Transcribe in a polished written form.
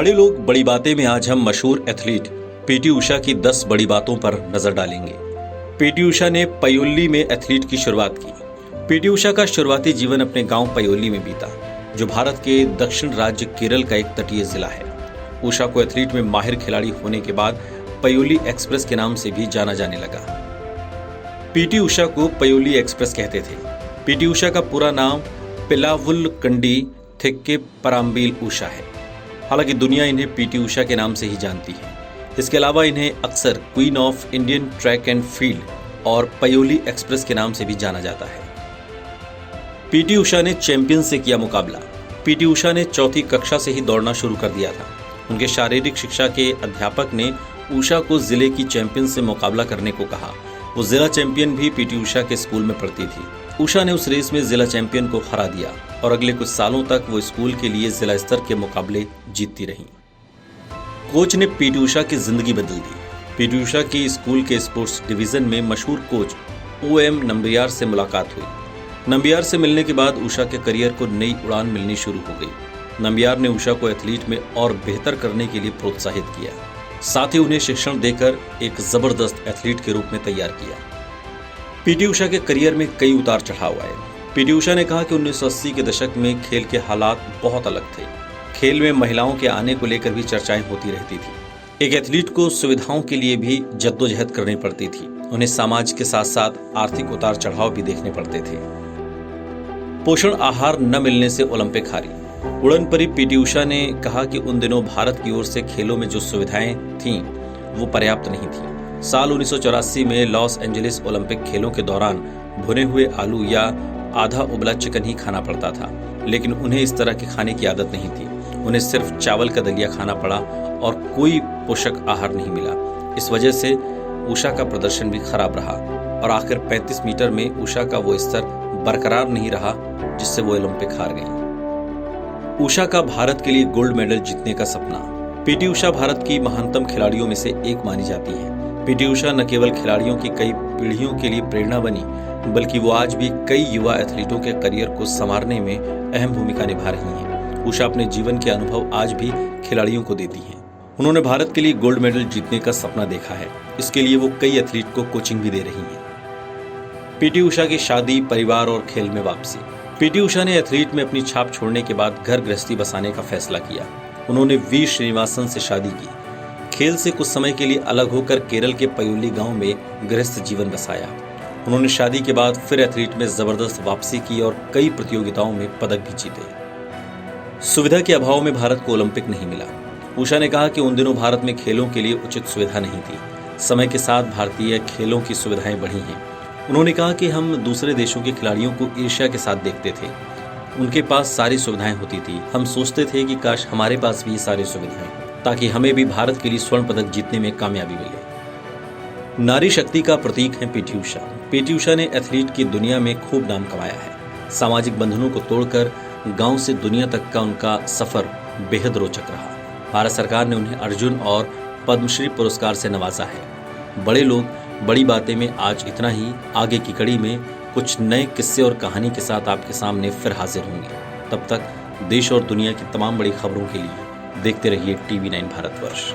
बड़े लोग बड़ी बातें में आज हम मशहूर एथलीट पीटी उषा की 10 बड़ी बातों पर नजर डालेंगे। पीटी उषा ने पयोल्ली में एथलीट की शुरुआत की। पीटी उषा का शुरुआती जीवन अपने गांव पयोल्ली में बीता, जो भारत के दक्षिण राज्य केरल का एक तटीय जिला है। उषा को एथलीट में माहिर खिलाड़ी होने के बाद पयोल्ली एक्सप्रेस के नाम से भी जाना जाने लगा। पीटी उषा को पयोल्ली एक्सप्रेस कहते थे। पीटी उषा का पूरा नाम पिलावुल्कंडी थिक्के पराम्बील उषा है। हालांकि दुनिया इन्हें पीटी उषा के नाम से ही जानती है। इसके अलावा इन्हें अक्सर queen of Indian track and field और पयोल्ली एक्सप्रेस के नाम से भी जाना जाता है। पीटी उषा ने चैंपियन से किया मुकाबला। पीटी उषा ने चौथी कक्षा से ही दौड़ना शुरू कर दिया था। उनके शारीरिक शिक्षा के अध्यापक ने उषा को जिले की चैंपियन से मुकाबला करने को कहा। वो जिला चैंपियन भी पीटी उषा के स्कूल में पढ़ती थी। उषा ने उस रेस में जिला चैंपियन को हरा दिया और अगले कुछ सालों तक वो स्कूल के लिए जिला स्तर के मुकाबले जीतती रहीं। कोच ने पीटी उषा की जिंदगी बदल दी। पीटी उषा की स्कूल के स्पोर्ट्स डिवीजन में मशहूर कोच OM नंबियार से मुलाकात हुई। नंबियार से मिलने के बाद उषा के करियर को नई उड़ान मिलनी शुरू हो गई। नंबियार ने उषा को एथलीट में और बेहतर करने के लिए प्रोत्साहित किया, साथ ही उन्हें शिक्षण देकर एक जबरदस्त एथलीट के रूप में तैयार किया। पीटी उषा के करियर में कई उतार चढ़ाव आए। पीटी उषा ने कहा कि 1980 के दशक में खेल के हालात बहुत अलग थे। खेल में महिलाओं के आने को लेकर भी चर्चाएं होती रहती थी। एक एथलीट को सुविधाओं के लिए भी जद्दोजहद करनी पड़ती थी। उन्हें समाज के साथ साथ आर्थिक उतार चढ़ाव भी देखने पड़ते थे। पोषण आहार न मिलने से ओलंपिक हारी। उड़न परी पीटी उषा ने कहा कि उन दिनों भारत की ओर से खेलों में जो सुविधाएं थीं वो पर्याप्त नहीं थी। साल 1984 में लॉस एंजलिस ओलंपिक खेलों के दौरान भुने हुए आलू या आधा उबला चिकन ही खाना पड़ता था, लेकिन उन्हें इस तरह के खाने की आदत नहीं थी। उन्हें सिर्फ चावल का दलिया खाना पड़ा और कोई पोषक आहार नहीं मिला। इस वजह से उषा का प्रदर्शन भी खराब रहा और आखिर 35 मीटर में उषा का वो स्तर बरकरार नहीं रहा जिससे वो ओलंपिक हार गई। उषा का भारत के लिए गोल्ड मेडल जीतने का सपना। पीटी उषा भारत की महानतम खिलाड़ियों में से एक मानी जाती है। पीटी उषा न केवल खिलाड़ियों की कई पीढ़ियों के लिए प्रेरणा बनी, बल्कि वो आज भी कई युवा एथलीटों के करियर को संवारने में अहम भूमिका निभा रही हैं। उषा अपने जीवन के अनुभव आज भी खिलाड़ियों को देती हैं। उन्होंने भारत के लिए गोल्ड मेडल जीतने का सपना देखा है। इसके लिए वो कई एथलीट को कोचिंग भी दे रही हैं। पीटी उषा की शादी, परिवार और खेल में वापसी। पीटी उषा ने एथलीट में अपनी छाप छोड़ने के बाद घर गृहस्थी बसाने का फैसला किया। उन्होंने वी श्रीनिवासन से शादी की। खेल से कुछ समय के लिए अलग होकर केरल के पयोल्ली गांव में गृहस्थ जीवन बसाया। उन्होंने शादी के बाद फिर एथलीट में जबरदस्त वापसी की और कई प्रतियोगिताओं में पदक भी जीते। सुविधा के अभाव में भारत को ओलंपिक नहीं मिला। उषा ने कहा कि उन दिनों भारत में खेलों के लिए उचित सुविधा नहीं थी। समय के साथ भारतीय खेलों की सुविधाएं बढ़ी हैं। उन्होंने कहा कि हम दूसरे देशों के खिलाड़ियों को ईर्ष्या के साथ देखते थे। उनके पास सारी सुविधाएं होती थी। हम सोचते थे कि काश हमारे पास भी सारी सुविधाएं, ताकि हमें भी भारत के लिए स्वर्ण पदक जीतने में कामयाबी मिले। नारी शक्ति का प्रतीक है पीटी उषा। पीटी उषा ने एथलीट की दुनिया में खूब नाम कमाया है। सामाजिक बंधनों को तोड़कर गांव से दुनिया तक का उनका सफर बेहद रोचक रहा। भारत सरकार ने उन्हें अर्जुन और पद्मश्री पुरस्कार से नवाजा है। बड़े लोग बड़ी बातें में आज इतना ही। आगे की कड़ी में कुछ नए किस्से और कहानी के साथ आपके सामने फिर हाजिर होंगे। तब तक देश और दुनिया की तमाम बड़ी खबरों के लिए देखते रहिए TV9 भारतवर्ष।